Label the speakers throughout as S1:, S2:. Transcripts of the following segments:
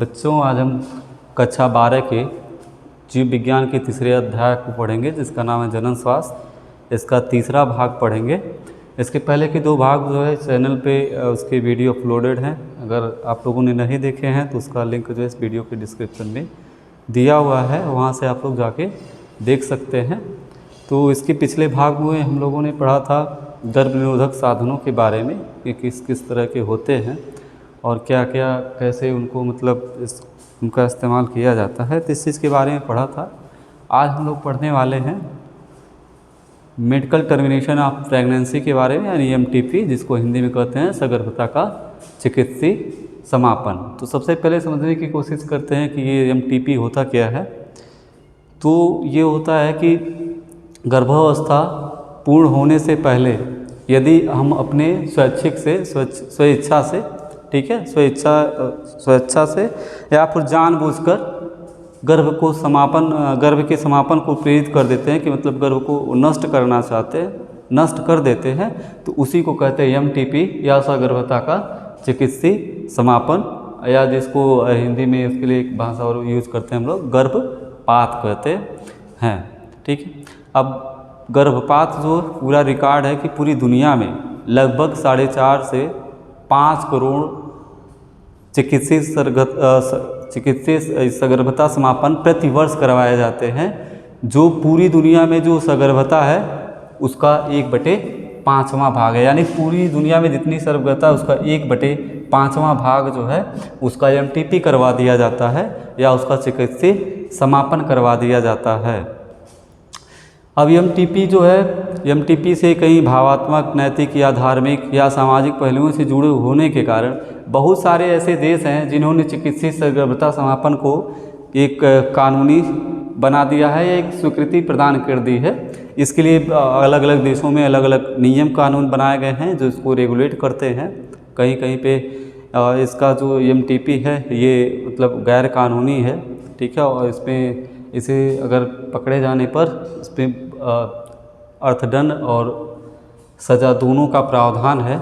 S1: बच्चों, आज हम कक्षा 12 के जीव विज्ञान के तीसरे अध्याय को पढ़ेंगे, जिसका नाम है जनन स्वास्थ्य। इसका तीसरा भाग पढ़ेंगे। इसके पहले के 2 भाग जो है चैनल पे उसके वीडियो अपलोडेड हैं। अगर आप लोगों ने नहीं देखे हैं तो उसका लिंक जो है इस वीडियो के डिस्क्रिप्शन में दिया हुआ है, वहाँ से आप लोग जाके देख सकते हैं। तो इसके पिछले भाग में हम लोगों ने पढ़ा था गर्भ निरोधक साधनों के बारे में कि किस किस तरह के होते हैं और क्या क्या कैसे उनको उनका इस्तेमाल किया जाता है, तो इस चीज़ के बारे में पढ़ा था। आज हम लोग पढ़ने वाले हैं मेडिकल टर्मिनेशन ऑफ प्रेगनेंसी के बारे में, यानी MTP, जिसको हिंदी में कहते हैं सगर्भता का चिकित्सीय समापन। तो सबसे पहले समझने की कोशिश करते हैं कि ये MTP होता क्या है। तो ये होता है कि गर्भावस्था पूर्ण होने से पहले यदि हम अपने स्वेच्छा से, ठीक है, स्वेच्छा से या फिर जानबूझकर गर्भ के समापन को प्रेरित कर देते हैं कि मतलब गर्भ को नष्ट करना चाहते हैं, नष्ट कर देते हैं, तो उसी को कहते हैं MTP या सगर्भता का चिकित्सीय समापन, या जिसको हिंदी में इसके लिए एक भाषा और यूज करते हैं हम लोग गर्भपात कहते हैं। ठीक है। अब गर्भपात जो पूरा रिकॉर्ड है कि पूरी दुनिया में लगभग 4.5 से 5 करोड़ चिकित्सीय सगर्भता समापन प्रतिवर्ष करवाए जाते हैं, जो पूरी दुनिया में जो सगर्भता है उसका 1/5वां भाग है। यानी पूरी दुनिया में जितनी सगर्भता है उसका 1/5वां भाग जो है उसका MTP करवा दिया जाता है या उसका चिकित्सीय समापन करवा दिया जाता है। अब MTP जो है, MTP से कई भावात्मक, नैतिक या धार्मिक या सामाजिक पहलुओं से जुड़े होने के कारण बहुत सारे ऐसे देश हैं जिन्होंने चिकित्सीय सगर्भता समापन को एक कानूनी बना दिया है या एक स्वीकृति प्रदान कर दी है। इसके लिए अलग अलग देशों में अलग अलग नियम कानून बनाए गए हैं जो इसको रेगुलेट करते हैं। कहीं कहीं पे इसका जो MTP है ये मतलब गैर कानूनी है, ठीक है, और इसमें इसे अगर पकड़े जाने पर इस पर अर्थदंड और सज़ा दोनों का प्रावधान है।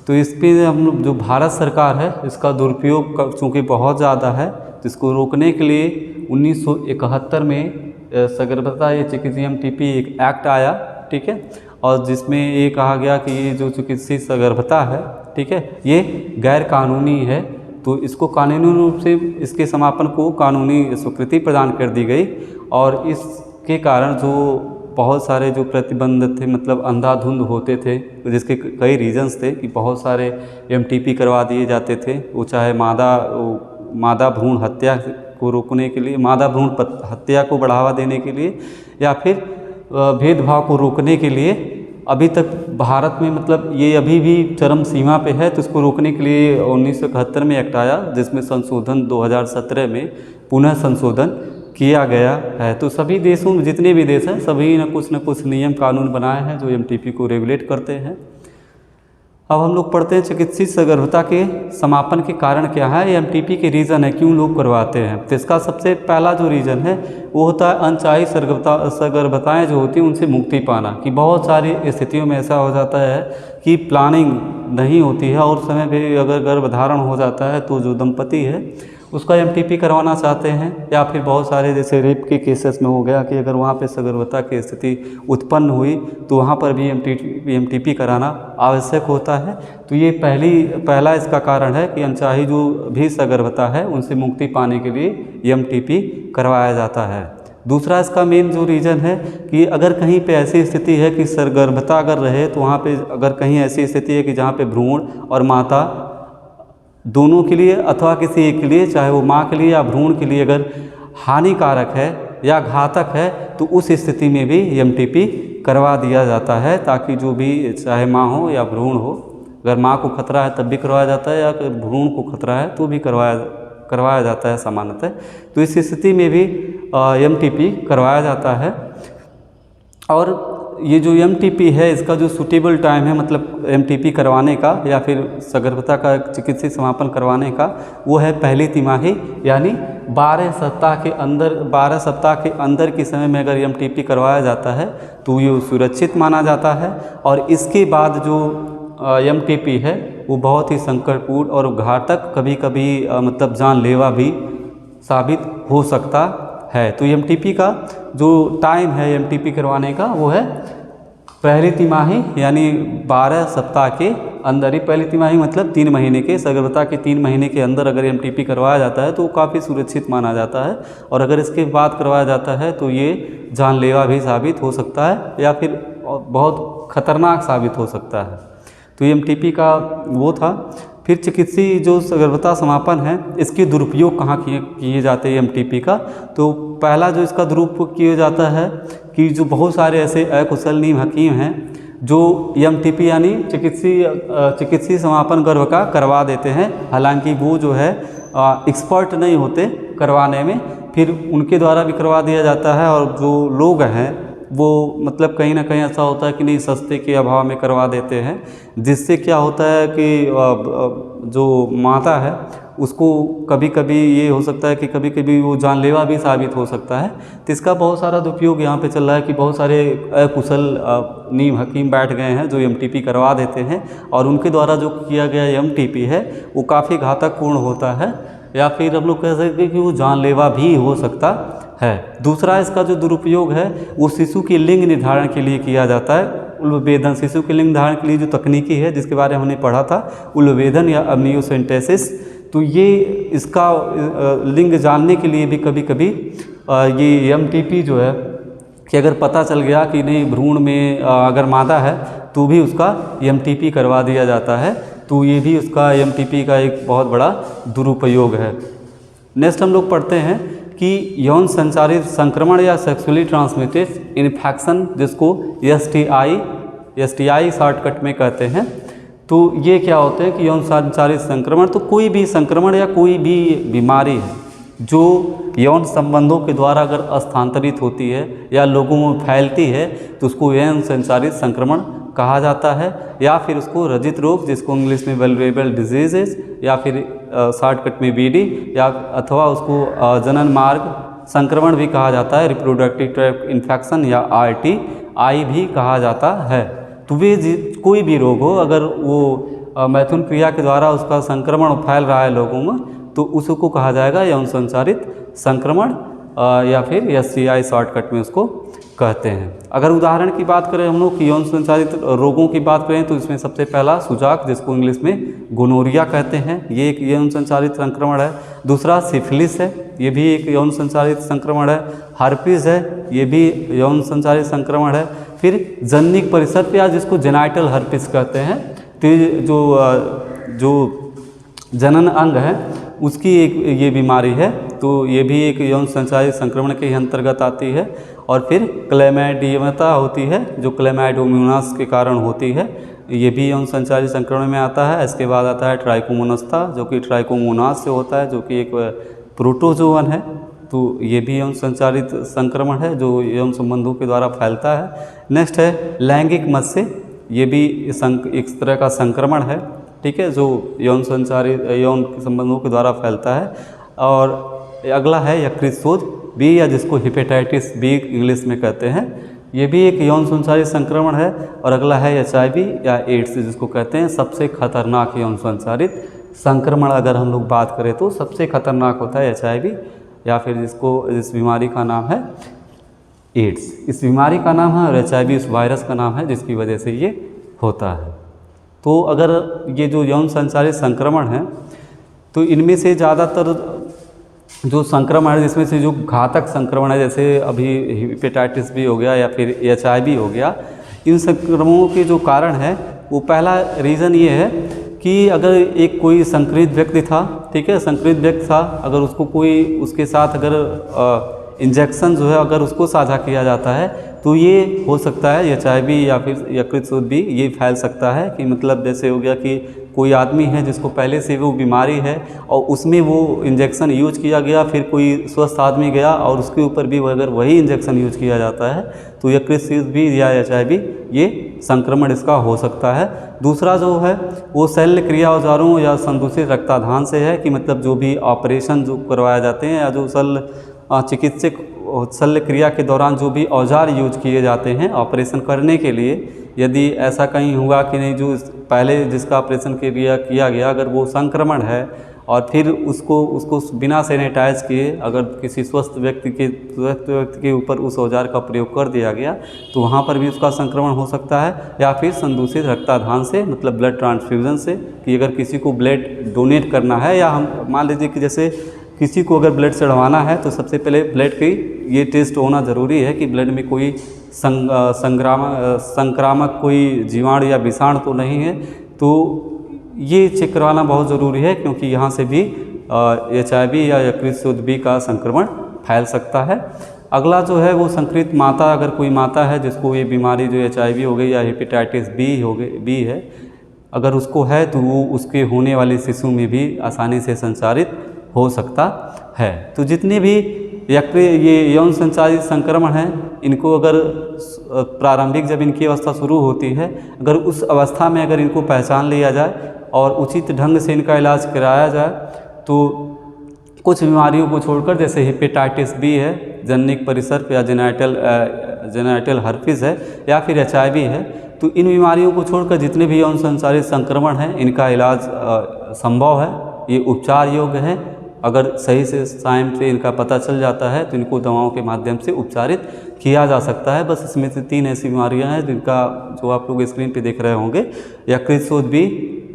S1: तो इस पर हम लोग जो भारत सरकार है इसका दुरुपयोग चूँकि बहुत ज़्यादा है, तो इसको रोकने के लिए 1971 में सगर्भता या चिकित्सीय MTP एक एक्ट आया, ठीक है, और जिसमें ये कहा गया कि ये जो चिकित्सीय सगर्भता है, ठीक है, ये गैर कानूनी है। तो इसको कानूनी रूप से इसके समापन को कानूनी स्वीकृति प्रदान कर दी गई, और इसके कारण जो बहुत सारे जो प्रतिबंध थे, मतलब अंधाधुंध होते थे, जिसके कई रीजंस थे कि बहुत सारे MTP करवा दिए जाते थे, वो चाहे मादा भ्रूण हत्या को रोकने के लिए, मादा भ्रूण हत्या को बढ़ावा देने के लिए, या फिर भेदभाव को रोकने के लिए। अभी तक भारत में मतलब ये अभी भी चरम सीमा पे है, तो इसको रोकने के लिए 1971 में एक्ट आया, जिसमें संशोधन 2017 में पुनः संशोधन किया गया है। तो सभी देशों में, जितने भी देश हैं, सभी न कुछ नियम कानून बनाए हैं जो MTP को रेगुलेट करते हैं। अब हम लोग पढ़ते हैं चिकित्सीय सगर्भता के समापन के कारण क्या है, MTP के रीज़न है क्यों लोग करवाते हैं। तो इसका सबसे पहला जो रीज़न है वो होता है अनचाही सगर्भताएँ जो होती हैं उनसे मुक्ति पाना। कि बहुत सारी स्थितियों में ऐसा हो जाता है कि प्लानिंग नहीं होती है और समय पे अगर गर्भधारण हो जाता है तो जो दंपति है उसका MTP करवाना चाहते हैं, या फिर बहुत सारे जैसे रेप के केसेस में हो गया कि अगर वहाँ पे सगर्भता की स्थिति उत्पन्न हुई तो वहाँ पर भी MTP कराना आवश्यक होता है। तो ये पहला इसका कारण है कि अनचाही जो भी सगर्भता है उनसे मुक्ति पाने के लिए MTP करवाया जाता है। दूसरा इसका मेन जो रीज़न है कि अगर कहीं पे ऐसी स्थिति है कि सगर्भता अगर रहे, तो वहाँ पे अगर कहीं ऐसी स्थिति है कि जहाँ पे भ्रूण और माता दोनों के लिए अथवा किसी एक के लिए, चाहे वो माँ के लिए या भ्रूण के लिए, अगर हानिकारक है या घातक है तो उस स्थिति में भी MTP करवा दिया जाता है, ताकि जो भी चाहे माँ हो या भ्रूण हो, अगर माँ को खतरा है तब भी करवाया जाता है, या अगर भ्रूण को खतरा है तो भी करवाया जाता है सामान्यतः। तो इस स्थिति में भी MTP करवाया जाता है। और ये जो MTP है इसका जो सूटेबल टाइम है, मतलब MTP करवाने का या फिर सगर्भता का चिकित्सीय समापन करवाने का, वो है पहली तिमाही, यानी 12 सप्ताह के अंदर के समय में अगर MTP करवाया जाता है तो ये सुरक्षित माना जाता है। और इसके बाद जो MTP है वो बहुत ही संकटपूर्ण और घातक, कभी कभी मतलब जानलेवा भी साबित हो सकता है। तो एमटीपी का जो टाइम है एमटीपी करवाने का वो है पहली तिमाही यानी 12 सप्ताह के अंदर ही, पहली तिमाही मतलब 3 महीने के, सगर्भता के 3 महीने के अंदर अगर एमटीपी करवाया जाता है तो काफ़ी सुरक्षित माना जाता है। और अगर इसके बाद करवाया जाता है तो ये जानलेवा भी साबित हो सकता है या फिर बहुत खतरनाक साबित हो सकता है। तो एमटीपी का वो था। फिर चिकित्सीय जो सगर्भता समापन है इसके दुरुपयोग कहाँ किए जाते हैं एमटीपी का। तो पहला जो इसका दुरुपयोग किया जाता है कि जो बहुत सारे ऐसे अकुशल नीम हकीम हैं जो एमटीपी यानी चिकित्सीय समापन गर्भ का करवा देते हैं, हालांकि वो जो है एक्सपर्ट नहीं होते करवाने में, फिर उनके द्वारा भी करवा दिया जाता है। और जो लोग हैं वो मतलब कहीं ना कहीं ऐसा होता है कि नहीं सस्ते के अभाव में करवा देते हैं, जिससे क्या होता है कि जो माता है उसको कभी कभी ये हो सकता है कि कभी कभी वो जानलेवा भी साबित हो सकता है। तो इसका बहुत सारा दुरुपयोग यहाँ पे चल रहा है कि बहुत सारे अकुशल नीम हकीम बैठ गए हैं जो एमटीपी करवा देते हैं और उनके द्वारा जो किया गया एमटीपी है वो काफ़ी घातकपूर्ण होता है या फिर हम लोग कह सकते हैं कि वो जानलेवा भी हो सकता है। दूसरा इसका जो दुरुपयोग है वो शिशु के लिंग निर्धारण के लिए किया जाता है। उल्बेधन, शिशु के लिंग निर्धारण के लिए जो तकनीकी है जिसके बारे में हमने पढ़ा था, उल्बेधन या अम्नियोसेंटेसिस, तो ये इसका लिंग जानने के लिए भी कभी कभी ये एमटीपी जो है कि अगर पता चल गया कि नहीं भ्रूण में अगर मादा है तो भी उसका एमटीपी करवा दिया जाता है। तो ये भी उसका एमटीपी का एक बहुत बड़ा दुरुपयोग है। नेक्स्ट हम लोग पढ़ते हैं कि यौन संचारित संक्रमण या सेक्सुअली ट्रांसमिटेड इन्फेक्शन, जिसको एसटीआई शॉर्टकट में कहते हैं। तो ये क्या होते हैं कि यौन संचारित संक्रमण, तो कोई भी संक्रमण या कोई भी बीमारी है जो यौन संबंधों के द्वारा अगर स्थानांतरित होती है या लोगों में फैलती है तो उसको यौन संचारित संक्रमण कहा जाता है, या फिर उसको रजित रोग जिसको इंग्लिश में वल्नरेबल डिजीजेस या फिर शॉर्टकट में बीडी या अथवा उसको जनन मार्ग संक्रमण भी कहा जाता है, रिप्रोडक्टिव ट्रैक्ट इन्फेक्शन या आरटीआई भी कहा जाता है। तो वे कोई भी रोग हो अगर वो मैथुन क्रिया के द्वारा उसका संक्रमण फैल रहा है लोगों में तो उसको कहा जाएगा यौन संचारित संक्रमण या फिर एसटीआई शॉर्टकट में उसको कहते हैं। अगर उदाहरण की बात करें हम लोग कि यौन संचारित रोगों की बात करें तो इसमें सबसे पहला सुजाक जिसको इंग्लिश में गोनोरिया कहते हैं, ये एक यौन संचारित संक्रमण है। दूसरा सिफिलिस है, ये भी एक यौन संचारित संक्रमण है। हर्पिस है, ये भी यौन संचारित संक्रमण है। फिर जननिक परिसर पे या जिसको जेनाइटल हर्पिस कहते हैं, तो जो जनन अंग है उसकी एक ये बीमारी है, तो ये भी एक यौन संचारित संक्रमण के अंतर्गत आती है। और फिर क्लैमाइडियमता होती है जो क्लैमाइडोमोनास के कारण होती है, ये भी यौन संचारित संक्रमण में आता है। इसके बाद आता है ट्राइकोमोनस्ता जो कि ट्राइकोमोनास से होता है, जो कि एक प्रोटोजोवन है, तो ये भी यौन संचारित संक्रमण है जो यौन संबंधों के द्वारा फैलता है। नेक्स्ट है लैंगिक मत्स्य, ये भी एक तरह का संक्रमण है, ठीक है, जो यौन संबंधों के द्वारा फैलता है। और अगला है यकृत शोथ बी या जिसको हेपेटाइटिस बी इंग्लिश में कहते हैं, ये भी एक यौन संचारित संक्रमण है। और अगला है एचआईवी या एड्स जिसको कहते हैं सबसे खतरनाक यौन संचारित संक्रमण। अगर हम लोग बात करें तो सबसे खतरनाक होता है एचआईवी या फिर इस बीमारी का नाम है एड्स, इस बीमारी का नाम है, और एचआईवी उस वायरस का नाम है जिसकी वजह से ये होता है। तो अगर ये जो यौन संचारित संक्रमण है तो इनमें से ज़्यादातर जो संक्रमण है जिसमें से जो घातक संक्रमण है जैसे अभी हेपेटाइटिस बी हो गया या फिर एचआईवी हो गया, इन संक्रमणों के जो कारण है वो पहला रीज़न ये है कि अगर एक कोई संक्रमित व्यक्ति था, ठीक है, संक्रमित व्यक्ति था, अगर उसको कोई उसके साथ अगर इंजेक्शन जो है अगर उसको साझा किया जाता है तो ये हो सकता है एचआईवी या फिर यकृत शोथ भी ये फैल सकता है। कि मतलब जैसे हो गया कि कोई आदमी है जिसको पहले से वो बीमारी है और उसमें वो इंजेक्शन यूज किया गया, फिर कोई स्वस्थ आदमी गया और उसके ऊपर भी अगर वही इंजेक्शन यूज किया जाता है तो यकृत शोथ भी या एचआईवी ये संक्रमण इसका हो सकता है। दूसरा जो है वो शल्य क्रिया औजारों या संदूषित रक्ताधान से है, कि मतलब जो भी ऑपरेशन जो करवाए जाते हैं या जो चिकित्सक शल्य क्रिया के दौरान जो भी औजार यूज किए जाते हैं ऑपरेशन करने के लिए यदि ऐसा कहीं हुआ कि नहीं, जो पहले जिसका ऑपरेशन किया गया अगर वो संक्रमण है और फिर उसको बिना सैनिटाइज किए अगर किसी स्वस्थ व्यक्ति के ऊपर उस औजार का प्रयोग कर दिया गया तो वहाँ पर भी उसका संक्रमण हो सकता है। या फिर संदूषित रक्ताधान से, मतलब ब्लड ट्रांसफ्यूज़न से, कि अगर किसी को ब्लड डोनेट करना है या हम मान लीजिए कि जैसे किसी को अगर ब्लड चढ़वाना है तो सबसे पहले ब्लड की ये टेस्ट होना ज़रूरी है कि ब्लड में कोई संक्रामक कोई जीवाणु या विषाणु तो नहीं है। तो ये चेक करवाना बहुत ज़रूरी है, क्योंकि यहाँ से भी HIV या यकृत शोथ बी का संक्रमण फैल सकता है। अगला जो है वो संक्रमित माता, अगर कोई माता है जिसको ये बीमारी जो HIV हो गई या हेपेटाइटिस बी है, अगर उसको है तो वो उसके होने वाले शिशु में भी आसानी से संचारित हो सकता है। तो जितने भी ये यौन संचारित संक्रमण हैं, इनको अगर प्रारंभिक जब इनकी अवस्था शुरू होती है, अगर उस अवस्था में अगर इनको पहचान लिया जाए और उचित ढंग से इनका इलाज कराया जाए तो कुछ बीमारियों को छोड़कर, जैसे हेपेटाइटिस बी है, जननिक परिसर्प या जेनाइटल हर्पिस है, या फिर HIV है, तो इन बीमारियों को छोड़कर जितने भी यौन संचारित संक्रमण हैं इनका इलाज संभव है, ये उपचार योग्य है। अगर सही से टाइम से इनका पता चल जाता है तो इनको दवाओं के माध्यम से उपचारित किया जा सकता है। बस इसमें से 3 ऐसी बीमारियां हैं जिनका जो आप लोग स्क्रीन पे देख रहे होंगे, यकृत शोथ बी,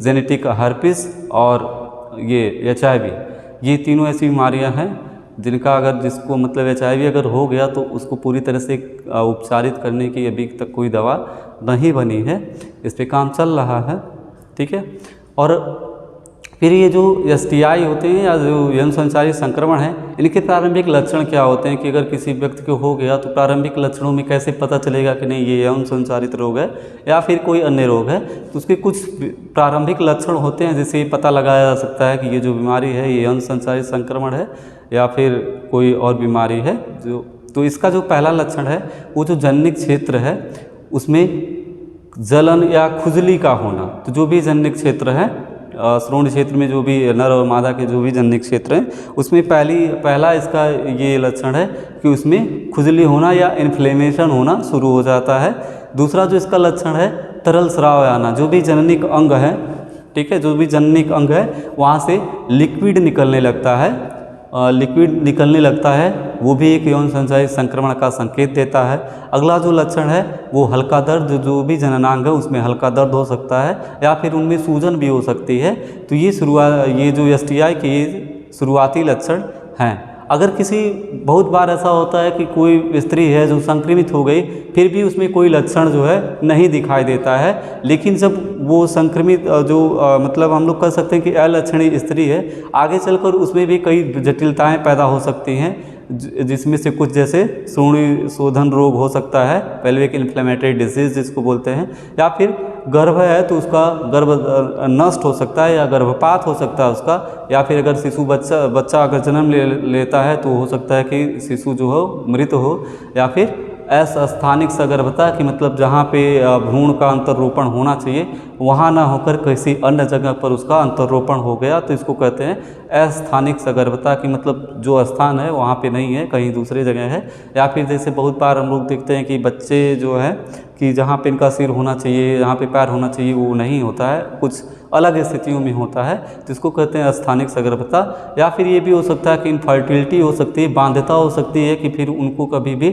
S1: जेनेटिक हर्पिस और ये HIV, ये तीनों ऐसी बीमारियां हैं जिनका अगर जिसको मतलब HIV अगर हो गया तो उसको पूरी तरह से उपचारित करने की अभी तक कोई दवा नहीं बनी है, इस पर काम चल रहा है। ठीक है। और फिर ये जो STI होते हैं या जो यौन संचारित संक्रमण है, इनके प्रारंभिक लक्षण क्या होते हैं कि अगर किसी व्यक्ति को हो गया तो प्रारंभिक लक्षणों में कैसे पता चलेगा कि नहीं ये यौन संचारित रोग है या फिर कोई अन्य रोग है। तो उसके कुछ प्रारंभिक लक्षण होते हैं जिससे पता लगाया जा सकता है कि ये जो बीमारी है ये यौन संचारित संक्रमण है या फिर कोई और बीमारी है। तो इसका जो पहला लक्षण है वो जो जननिक क्षेत्र है उसमें जलन या खुजली का होना। तो जो भी जननिक क्षेत्र है, श्रोण क्षेत्र में जो भी नर और मादा के जो भी जननिक क्षेत्र हैं उसमें पहला इसका ये लक्षण है कि उसमें खुजली होना या इन्फ्लेमेशन होना शुरू हो जाता है। दूसरा जो इसका लक्षण है तरल स्राव आना, जो भी जननिक अंग है, ठीक है, जो भी जननिक अंग है वहाँ से लिक्विड निकलने लगता है, वो भी एक यौन संचारित संक्रमण का संकेत देता है। अगला जो लक्षण है वो हल्का दर्द, जो भी जननांग है उसमें हल्का दर्द हो सकता है या फिर उनमें सूजन भी हो सकती है। तो ये जो STI के शुरुआती लक्षण हैं। अगर बहुत बार ऐसा होता है कि कोई स्त्री है जो संक्रमित हो गई फिर भी उसमें कोई लक्षण जो है नहीं दिखाई देता है, लेकिन जब वो संक्रमित मतलब हम लोग कह सकते हैं कि अलक्षणी स्त्री है, आगे चलकर उसमें भी कई जटिलताएं पैदा हो सकती हैं, जिसमें से कुछ जैसे श्रोणि शोधन रोग हो सकता है, पेल्विक इन्फ्लेमेटरी डिजीज जिसको बोलते हैं, या फिर गर्भ है तो उसका गर्भ नष्ट हो सकता है या गर्भपात हो सकता है उसका, या फिर अगर शिशु बच्चा अगर जन्म लेता है तो हो सकता है कि शिशु जो हो मृत हो, या फिर अस्थानिक सगर्भता की मतलब जहाँ पे भ्रूण का अंतरोपण होना चाहिए वहाँ ना होकर किसी अन्य जगह पर उसका अंतरोपण हो गया, तो इसको कहते हैं अस्थानिक सगर्भता की मतलब जो स्थान है वहाँ पे नहीं है, कहीं दूसरी जगह है। या फिर जैसे बहुत बार हम लोग देखते हैं कि बच्चे जो है कि जहाँ पे इनका सिर होना चाहिए, जहाँ पे पैर होना चाहिए वो नहीं होता है, कुछ अलग स्थितियों में होता है, तो इसको कहते हैं अस्थानिक सगर्भता। या फिर ये भी हो सकता है कि इनफर्टिलिटी हो सकती है, बाध्यता हो सकती है कि फिर उनको कभी भी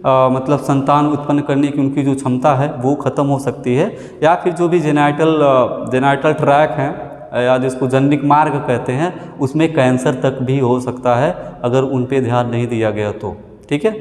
S1: मतलब संतान उत्पन्न करने की उनकी जो क्षमता है वो ख़त्म हो सकती है। या फिर जो भी जेनाइटल ट्रैक हैं या जिसको जननिक मार्ग कहते हैं उसमें कैंसर तक भी हो सकता है अगर उन पे ध्यान नहीं दिया गया तो। ठीक है,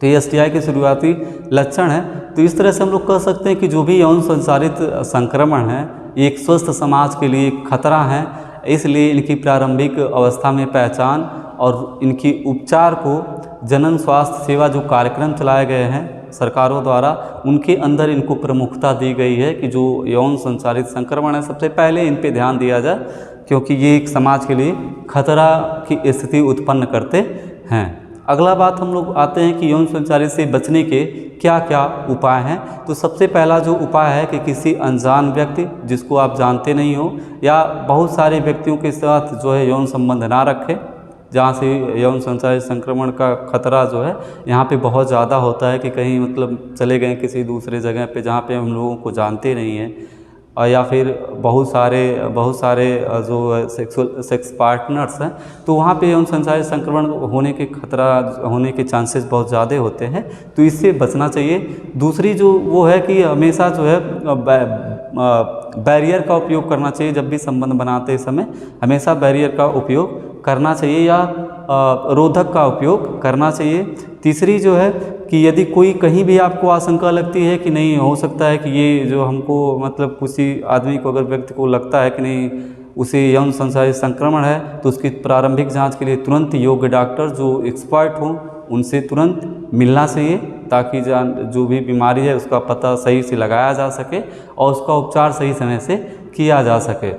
S1: तो ये STI के शुरुआती लक्षण है। तो इस तरह से हम लोग कह सकते हैं कि जो भी यौन संचारित संक्रमण है एक स्वस्थ समाज के लिए खतरा है, इसलिए इनकी प्रारंभिक अवस्था में पहचान और इनकी उपचार को जनन स्वास्थ्य सेवा जो कार्यक्रम चलाए गए हैं सरकारों द्वारा, उनके अंदर इनको प्रमुखता दी गई है कि जो यौन संचारित संक्रमण है सबसे पहले इन पे ध्यान दिया जाए, क्योंकि ये एक समाज के लिए खतरा की स्थिति उत्पन्न करते हैं। अगला बात हम लोग आते हैं कि यौन संचारित से बचने के क्या क्या उपाय हैं। तो सबसे पहला जो उपाय है कि किसी अनजान व्यक्ति जिसको आप जानते नहीं हो या बहुत सारे व्यक्तियों के साथ जो है यौन संबंध ना रखें। जहाँ से यौन संचालित संक्रमण का खतरा जो है यहाँ पे बहुत ज़्यादा होता है कि कहीं मतलब चले गए किसी दूसरे जगह पे जहाँ पे हम लोगों को जानते नहीं हैं, और या फिर बहुत सारे जो सेक्स पार्टनर्स हैं, तो वहाँ पे यौन संचालित संक्रमण होने के खतरा होने के चांसेस बहुत ज़्यादा होते हैं, तो इससे बचना चाहिए। दूसरी जो वो है कि हमेशा जो है बैरियर का उपयोग करना चाहिए। जब भी संबंध बनाते समय हमेशा बैरियर का उपयोग करना चाहिए या रोधक का उपयोग करना चाहिए। तीसरी जो है कि यदि कोई कहीं भी आपको आशंका लगती है कि नहीं, हो सकता है कि ये जो हमको मतलब किसी आदमी को अगर व्यक्ति को लगता है कि नहीं उसे यौन संचालित संक्रमण है, तो उसकी प्रारंभिक जांच के लिए तुरंत योग्य डॉक्टर जो एक्सपर्ट हों उनसे तुरंत मिलना चाहिए, ताकि जो भी बीमारी है उसका पता सही से लगाया जा सके और उसका उपचार सही समय से किया जा सके।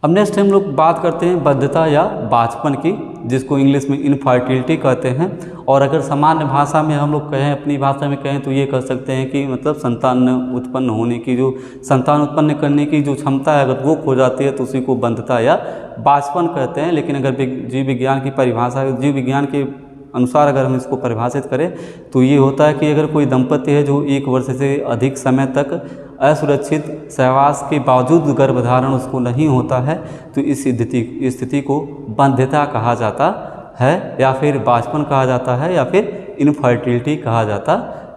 S1: अब नेक्स्ट हम लोग बात करते हैं बद्धता या बांझपन की, जिसको इंग्लिश में इनफर्टिलिटी कहते हैं। और अगर सामान्य भाषा में हम लोग कहें, अपनी भाषा में कहें, तो ये कह सकते हैं कि मतलब संतान उत्पन्न होने की जो संतान उत्पन्न करने की जो क्षमता है अगर वो खो जाती है तो उसी को बद्धता या बांझपन कहते हैं। लेकिन अगर जीव विज्ञान की परिभाषा, जीव विज्ञान के अनुसार अगर हम इसको परिभाषित करें तो ये होता है कि अगर कोई दंपति है जो 1 वर्ष से अधिक समय तक असुरक्षित सहवास के बावजूद गर्भधारण उसको नहीं होता है, तो इस स्थिति को बंध्यता कहा जाता है, या फिर बांझपन कहा जाता है, या फिर इनफर्टिलिटी कहा जाता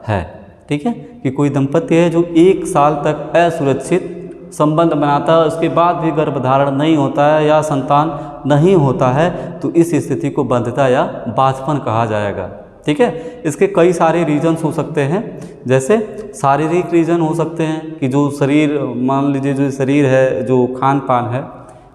S1: है। ठीक है, कि कोई दंपति है जो 1 साल तक असुरक्षित संबंध बनाता है, उसके बाद भी गर्भधारण नहीं होता है या संतान नहीं होता है, तो इस स्थिति को बंध्यता या बांझपन कहा जाएगा। ठीक है, इसके कई सारे रीजन्स हो सकते हैं, जैसे शारीरिक रीजन हो सकते हैं कि जो शरीर, मान लीजिए जो शरीर है, जो खान पान है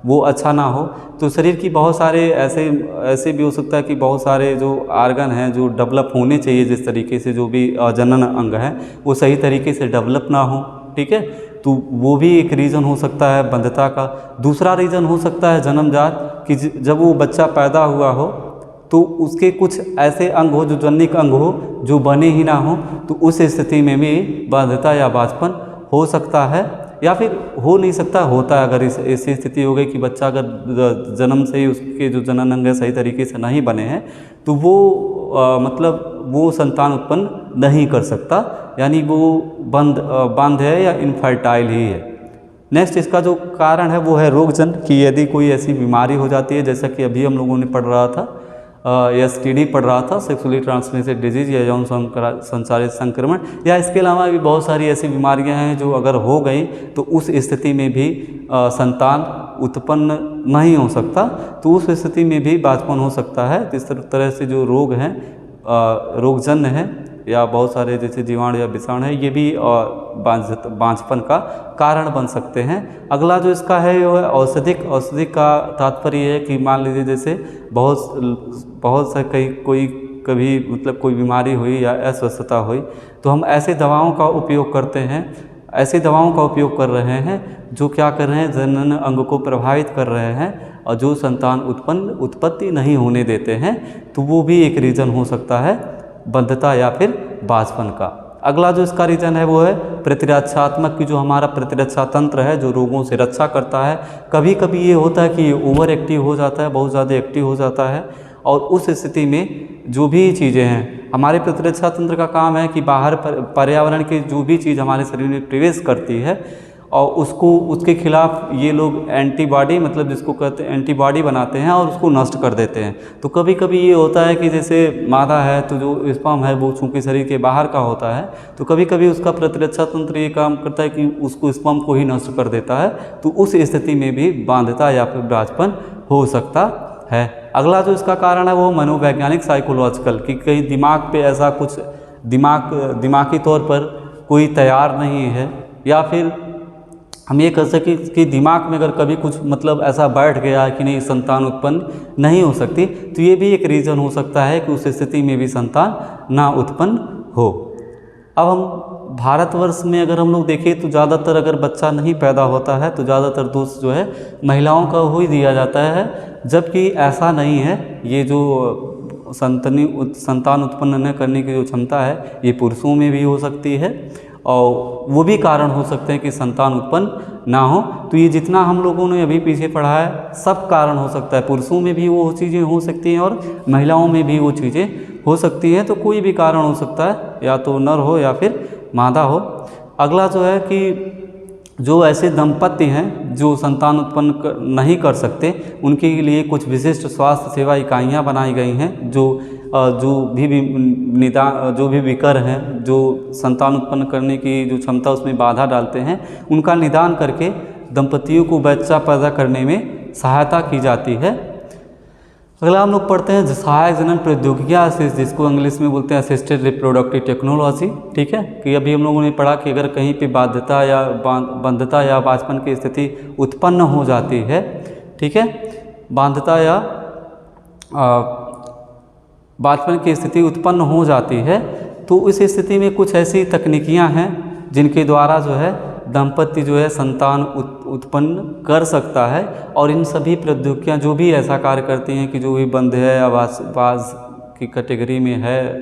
S1: वो अच्छा ना हो, तो शरीर की बहुत सारे ऐसे भी हो सकता है कि बहुत सारे जो आर्गन हैं जो डेवलप होने चाहिए, जिस तरीके से जो भी जनन अंग है वो सही तरीके से डेवलप ना हो। ठीक है, तो वो भी एक रीज़न हो सकता है बंध्यता का। दूसरा रीज़न हो सकता है जन्मजात, कि जब वो बच्चा पैदा हुआ हो तो उसके कुछ ऐसे अंग हो, जो जनिक अंग हो, जो बने ही ना हो, तो उस स्थिति में भी बंध्यता या बांझपन हो सकता है, या फिर हो नहीं सकता, होता है। अगर ऐसी स्थिति हो गई कि बच्चा अगर जन्म से ही उसके जो जनन अंग सही तरीके से नहीं बने हैं, तो वो मतलब वो संतान उत्पन्न नहीं कर सकता, यानी वो बंद है या इनफर्टाइल ही है। नेक्स्ट इसका जो कारण है वो है रोगजन, कि यदि कोई ऐसी बीमारी हो जाती है, जैसा कि अभी हम लोगों ने पढ़ रहा था, STD पढ़ रहा था, सेक्सुअली ट्रांसमिटेड डिजीज या यौन संचालित संक्रमण, या इसके अलावा भी बहुत सारी ऐसी बीमारियां हैं जो अगर हो गई तो उस स्थिति में भी संतान उत्पन्न नहीं हो सकता, तो उस स्थिति में भी बांझपन हो सकता है। तो इस तरह से जो रोग हैं, रोगजन्य हैं, या बहुत सारे जैसे जीवाणु या विषाणु है, ये भी बांझपन का कारण बन सकते हैं। अगला जो इसका है वो है औषधिक का तात्पर्य है कि मान लीजिए जैसे बहुत से कभी मतलब कोई बीमारी हुई या अस्वस्थता हुई, तो हम ऐसे दवाओं का उपयोग करते हैं, ऐसी दवाओं का उपयोग कर रहे हैं जो क्या कर रहे हैं, जनन अंग को प्रभावित कर रहे हैं और जो संतान उत्पत्ति नहीं होने देते हैं, तो वो भी एक रीज़न हो सकता है बंध्यता या फिर बांझपन का। अगला जो इसका रीजन है वो है प्रतिरक्षात्मक, की जो हमारा प्रतिरक्षा तंत्र है जो रोगों से रक्षा करता है। कभी कभी ये होता है कि ये ओवर एक्टिव हो जाता है, बहुत ज़्यादा एक्टिव हो जाता है, और उस स्थिति में जो भी चीज़ें हैं, हमारे प्रतिरक्षा तंत्र का काम है कि बाहर पर्यावरण की जो भी चीज़ हमारे शरीर में प्रवेश करती है और उसके खिलाफ ये लोग एंटीबॉडी, मतलब जिसको कहते हैं एंटीबॉडी बनाते हैं और उसको नष्ट कर देते हैं। तो कभी कभी ये होता है कि जैसे मादा है तो जो स्पर्म है वो चूँकि शरीर के बाहर का होता है, तो कभी कभी उसका प्रतिरक्षा तंत्र ये काम करता है कि उसको स्पर्म को ही नष्ट कर देता है, तो उस स्थिति में भी बांध्यता या फिर बांझपन हो सकता है। अगला जो इसका कारण है वो मनोवैज्ञानिक, साइकोलॉजिकल, कि कहीं दिमाग पे ऐसा कुछ दिमागी तौर पर कोई तैयार नहीं है, या फिर हम ये कह सकें कि दिमाग में अगर कभी कुछ मतलब ऐसा बैठ गया कि नहीं संतान उत्पन्न नहीं हो सकती, तो ये भी एक रीज़न हो सकता है कि उस स्थिति में भी संतान ना उत्पन्न हो। अब हम भारतवर्ष में अगर हम लोग देखें तो ज़्यादातर अगर बच्चा नहीं पैदा होता है तो ज़्यादातर दोष जो है महिलाओं का हो ही दिया जाता है, जबकि ऐसा नहीं है। ये जो संतान उत्पन्न न करने की जो क्षमता है ये पुरुषों में भी हो सकती है, और वो भी कारण हो सकते हैं कि संतान उत्पन्न ना हो। तो ये जितना हम लोगों ने अभी पीछे पढ़ा है सब कारण हो सकता है, पुरुषों में भी वो चीज़ें हो सकती हैं और महिलाओं में भी वो चीज़ें हो सकती हैं। तो कोई भी कारण हो सकता है, या तो नर हो या फिर मादा हो। अगला जो है कि जो ऐसे दंपति हैं जो संतान उत्पन्न नहीं कर सकते, उनके लिए कुछ विशिष्ट स्वास्थ्य सेवा इकाइयाँ बनाई गई हैं, जो भी विकर हैं, जो संतान उत्पन्न करने की जो क्षमता उसमें बाधा डालते हैं, उनका निदान करके दंपतियों को बच्चा पैदा करने में सहायता की जाती है। अगला हम लोग पढ़ते हैं सहायक जनन प्रौद्योगिकियाँ, जिसको इंग्लिश में बोलते हैं असिस्टेड रिप्रोडक्टिव टेक्नोलॉजी। ठीक है, कि अभी हम लोगों ने पढ़ा कि अगर कहीं पे बंधता या बांझपन की स्थिति उत्पन्न हो जाती है, ठीक है, बांधता या बांझपन की स्थिति उत्पन्न हो जाती है, तो इस स्थिति में कुछ ऐसी तकनीकियाँ हैं जिनके द्वारा जो है दंपति जो है संतान उत्पन्न कर सकता है। और इन सभी प्रौद्योगिकियाँ जो भी ऐसा कार्य करती हैं कि जो भी बंध है या बाज की कैटेगरी में है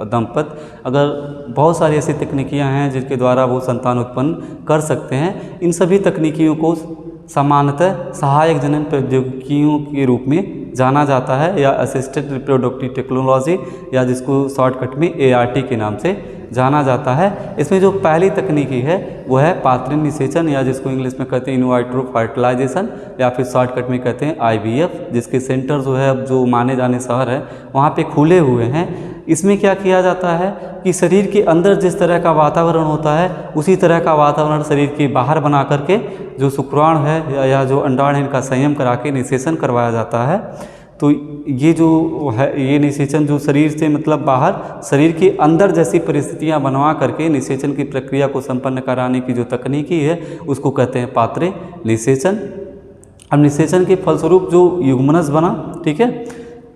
S1: दंपति, अगर बहुत सारी ऐसी तकनीकियाँ हैं जिनके द्वारा वो संतान उत्पन्न कर सकते हैं, इन सभी तकनीकियों को सामान्यतः सहायक जनन प्रौद्योगिकियों के रूप में जाना जाता है, या असिस्टेड रिप्रोडक्टिव टेक्नोलॉजी, या जिसको शॉर्टकट में ART के नाम से जाना जाता है। इसमें जो पहली तकनीकी है वो है पात्रीय निषेचन, या जिसको इंग्लिश में कहते हैं इन वाइट्रो फर्टिलाइजेशन, या फिर शॉर्टकट में कहते हैं IVF, जिसके सेंटर जो है अब जो माने जाने शहर है वहाँ पे खुले हुए हैं। इसमें क्या किया जाता है कि शरीर के अंदर जिस तरह का वातावरण होता है उसी तरह का वातावरण शरीर के बाहर बना करके जो शुक्राणु है या जो अंडाणु है इनका संयम करा के निषेचन करवाया जाता है। तो ये जो है ये निषेचन जो शरीर से मतलब बाहर शरीर के अंदर जैसी परिस्थितियां बनवा करके निषेचन की प्रक्रिया को संपन्न कराने की जो तकनीकी है उसको कहते हैं पात्रीय निषेचन। अब निषेचन के फलस्वरूप जो युग्मनज बना, ठीक है,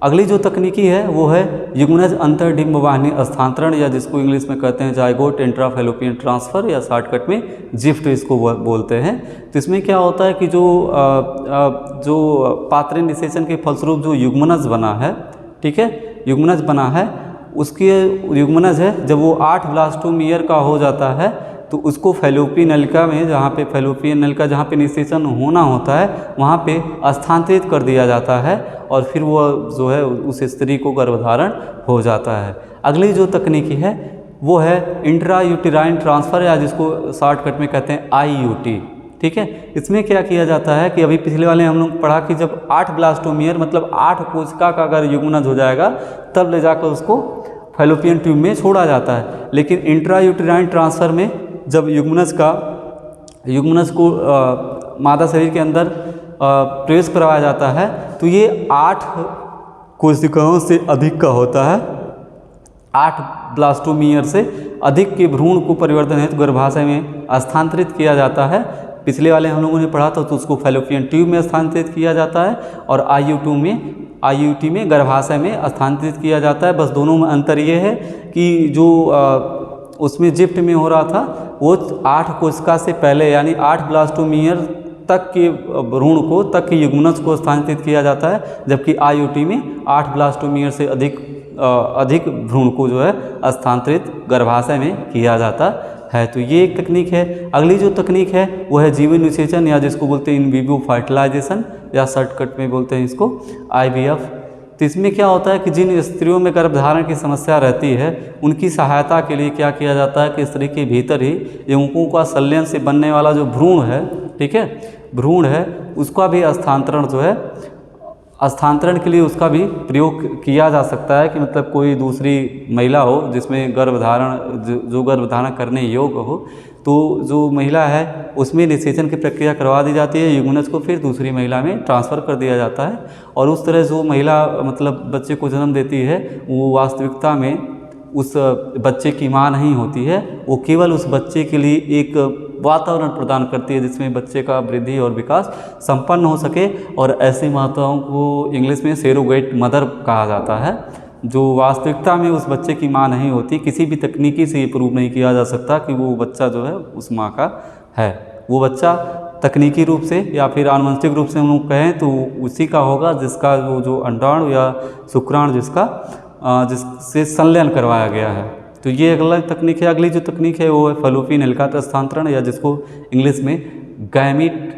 S1: अगली जो तकनीकी है वो है युग्मनज अंतर्डिंब वाहिनी स्थानांतरण, या जिसको इंग्लिश में कहते हैं जाइगोट इंट्राफैलोपियन ट्रांसफ़र, या शॉर्टकट में जिफ्ट इसको बोलते हैं। तो इसमें क्या होता है कि जो पात्रीय निषेचन के फलस्वरूप जो युग्मनज बना है, ठीक है, युग्मनज बना है, उसके युग्मनज है जब वो 8 ब्लास्टोम ईयर का हो जाता है तो उसको फैलोपियन नलिका में, जहाँ पे फैलोपियन नलिका जहाँ पे निषेचन होना होता है वहाँ पे स्थानांतरित कर दिया जाता है, और फिर वो जो है उस स्त्री को गर्भधारण हो जाता है। अगली जो तकनीकी है वो है इंट्रायूटेराइन ट्रांसफ़र, या जिसको शॉर्टकट में कहते हैं IUT। ठीक है, इसमें क्या किया जाता है कि अभी पिछले वाले हम लोग पढ़ा कि जब 8 ब्लास्टोम ईयर मतलब 8 कोशिका का अगर युग्मनज हो जाएगा तब ले जाकर उसको फैलोपियन ट्यूब में छोड़ा जाता है। लेकिन इंट्रायूटेराइन ट्रांसफ़र में जब युग्मनज को मादा शरीर के अंदर प्रवेश करवाया जाता है तो ये 8 कोशिकाओं से अधिक का होता है। 8 ब्लास्टोम ईयर से अधिक के भ्रूण को परिवर्तन हेतु गर्भाशय में स्थानांतरित किया जाता है। पिछले वाले हम लोगों ने पढ़ा था तो उसको फैलोपियन ट्यूब में स्थानांतरित किया जाता है, और IUT में गर्भाशय में स्थानांतरित किया जाता है। बस दोनों में अंतर ये है कि जो उसमें जिफ्ट में हो रहा था वो 8 कोशिका से पहले यानी 8 ब्लास्टोम ईयर तक के भ्रूण को तक के युग्मनज को स्थानांतरित किया जाता है, जबकि IUT में 8 ब्लास्टोम ईयर से अधिक भ्रूण को जो है स्थानांतरित गर्भाशय में किया जाता है। तो ये एक तकनीक है। अगली जो तकनीक है वो है जीवन निषेचन, या जिसको बोलते हैं इन विवो फर्टिलाइजेशन, या शॉर्टकट में बोलते हैं इसको IVF। तो इसमें क्या होता है कि जिन स्त्रियों में गर्भधारण की समस्या रहती है उनकी सहायता के लिए क्या किया जाता है कि स्त्री के भीतर ही यौगिकों का संलयन से बनने वाला जो भ्रूण है, ठीक है, भ्रूण है, उसका भी स्थानांतरण के लिए उसका भी प्रयोग किया जा सकता है कि मतलब कोई दूसरी महिला हो जिसमें गर्भधारण करने योग्य हो, तो जो महिला है उसमें निषेचन की प्रक्रिया करवा दी जाती है, युग्मनज को फिर दूसरी महिला में ट्रांसफ़र कर दिया जाता है, और उस तरह जो महिला मतलब बच्चे को जन्म देती है वो वास्तविकता में उस बच्चे की माँ नहीं होती है, वो केवल उस बच्चे के लिए एक वातावरण प्रदान करती है जिसमें बच्चे का वृद्धि और विकास संपन्न हो सके। और ऐसी माताओं को इंग्लिश में सरोगेट मदर कहा जाता है, जो वास्तविकता में उस बच्चे की माँ नहीं होती। किसी भी तकनीकी से ये प्रूव नहीं किया जा सकता कि वो बच्चा जो है उस माँ का है। वो बच्चा तकनीकी रूप से या फिर आनुवंशिक रूप से हम लोग कहें तो उसी का होगा जिसका जो अंडाणु या शुक्राणु जिससे संलयन करवाया गया है। तो ये अगला तकनीक है। अगली जो तकनीक है वो है फैलोपियन हेलिका स्थानांतरण, या जिसको इंग्लिश में गैमीट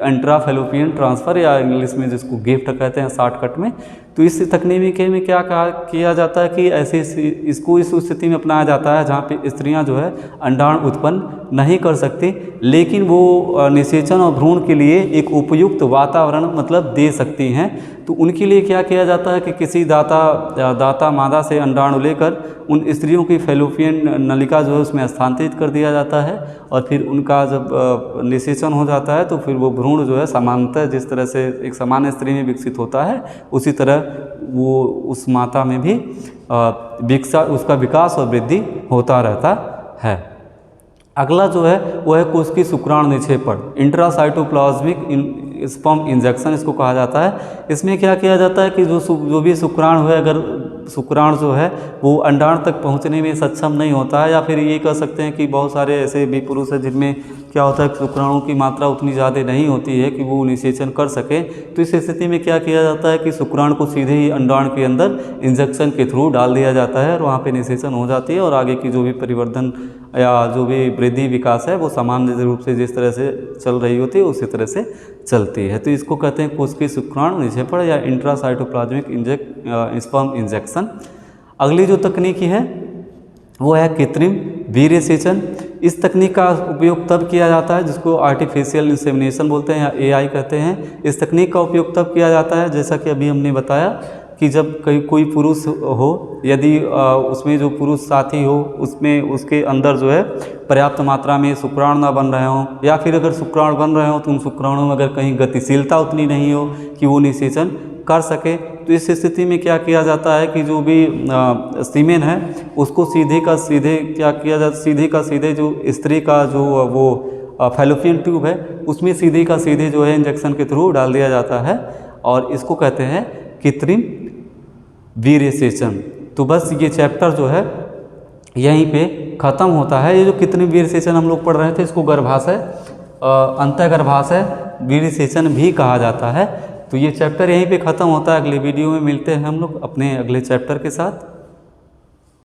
S1: इंट्रा फैलोपियन ट्रांसफ़र, या इंग्लिश में जिसको गिफ्ट कहते हैं शॉर्टकट में। तो इस तकनीक में क्या किया जाता है कि ऐसे इसको इस स्थिति में अपनाया जाता है जहाँ पे स्त्रियाँ जो है अंडाणु उत्पन्न नहीं कर सकती, लेकिन वो निषेचन और भ्रूण के लिए एक उपयुक्त वातावरण मतलब दे सकती हैं। तो उनके लिए क्या किया जाता है कि किसी दाता मादा से अंडाणु लेकर उन स्त्रियों की फैलोपियन नलिका जो है उसमें स्थानांतरित कर दिया जाता है, और फिर उनका जब निषेचन हो जाता है तो फिर वो भ्रूण जो है सामान्यतः जिस तरह से एक सामान्य स्त्री में विकसित होता है उसी तरह वो उस माता में भी उसका विकास और वृद्धि होता रहता है। अगला जो है वो है कोशिकीय शुक्राणु निक्षेपण, इंट्रासाइटोप्लाज्मिक स्पर्म इंजेक्शन इसको कहा जाता है। इसमें क्या किया जाता है कि जो भी शुक्राणु है, अगर शुक्राणु जो है वो अंडाणु तक पहुंचने में सक्षम नहीं होता है, या फिर ये कह सकते हैं कि बहुत सारे ऐसे भी पुरुष हैं जिनमें क्या होता है शुक्राणु की मात्रा उतनी ज़्यादा नहीं होती है कि वो निषेचन कर सके, तो इस स्थिति में क्या किया जाता है कि शुक्राणु को सीधे ही अंडाणु के अंदर इंजेक्शन के थ्रू डाल दिया जाता है और वहाँ पे निषेचन हो जाती है, और आगे की जो भी परिवर्धन या जो भी वृद्धि विकास है वो सामान्य रूप से जिस तरह से चल रही होती है उसी तरह से चलती है। तो इसको कहते हैं कोशिकीय शुक्राणु निक्षेपण या इंट्रासाइटोप्लाज्मिक स्पर्म इंजेक्शन। अगली जो तकनीकी है वो है कृत्रिम वीर्य सेचन। इस तकनीक का उपयोग तब किया जाता है जिसको आर्टिफिशियल इंसेमिनेशन बोलते हैं या AI कहते हैं। इस तकनीक का उपयोग तब किया जाता है जैसा कि अभी हमने बताया कि जब कोई पुरुष हो, यदि उसमें जो पुरुष साथी हो उसमें उसके अंदर जो है पर्याप्त मात्रा में शुक्राणु ना बन रहे हों, या फिर अगर शुक्राणु बन रहे हों तो उन शुक्राणु में अगर कहीं गतिशीलता उतनी नहीं हो कि वो निषेचन कर सके, तो इस स्थिति में क्या किया जाता है कि जो भी सीमेन है उसको सीधे का सीधे क्या किया जाता, सीधे का सीधे जो स्त्री का जो वो फैलोपियन ट्यूब है उसमें सीधे का सीधे जो है इंजेक्शन के थ्रू डाल दिया जाता है, और इसको कहते हैं कृत्रिम वीर्य सेचन। तो बस ये चैप्टर जो है यहीं पे ख़त्म होता है। ये जो कृत्रिम वीर्य सेचन हम लोग पढ़ रहे थे इसको गर्भाशय अंतःगर्भाशय वीर्य सेचन भी कहा जाता है। तो ये चैप्टर यहीं पे ख़त्म होता है। अगले वीडियो में मिलते हैं हम लोग अपने अगले चैप्टर के साथ।